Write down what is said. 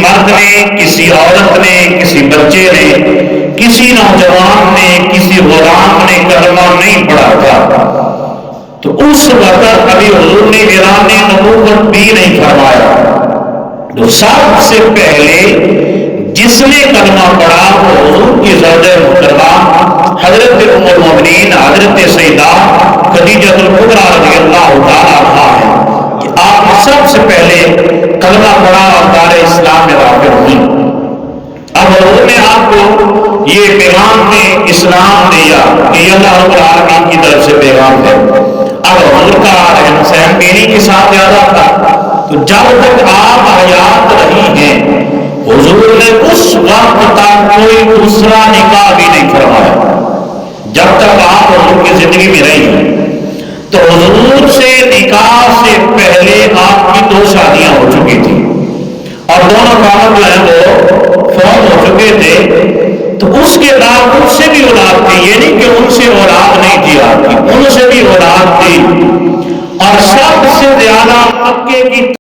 مرد نے، کسی عورت نے، کسی بچے نے، کسی نوجوان نے، کسی غلام نے کلمہ نہیں پڑھا تھا تو اس وقت ابھی حضور نے اعلان نبوت بھی نہیں فرمایا. تو سب سے پہلے جس نے کلمہ پڑھا وہ حضور کی زوجہ محترمہ حضرت ام المؤمنین حضرت سیدہ خدیجہ الکبریٰ رضی اللہ تعالیٰ عنہا ہے کہ آپ سب سے پہلے کلمہ پڑھا اور دار اسلام میں داخل ہوئی. اب حضور نے آپ کو یہ پیغام میں اسلام دیا کہ یہ اللہ رب العالمین کی طرف سے پیغام ہے. اب حضور کا رہن سہن بیوی کے ساتھ زیادہ تھا تو جب تک آپ حیات رہی ہیں حضور نے اس وقت تک کوئی دوسرا نکاح بھی نہیں فرمایا. جب تک آپ حضور کی زندگی میں رہی ہیں تو حضور سے نکاح سے پہلے آپ کی 2 شادیاں ہو چکی تھی اور دونوں کام جو ہیں وہ فوت ہو چکے تھے. تو اس کے بعد ان سے بھی اولاد تھی، یہ نہیں کہ ان سے اولاد نہیں تھی، آپ کی ان سے بھی اولاد تھی. اور سب سے زیادہ مکے کی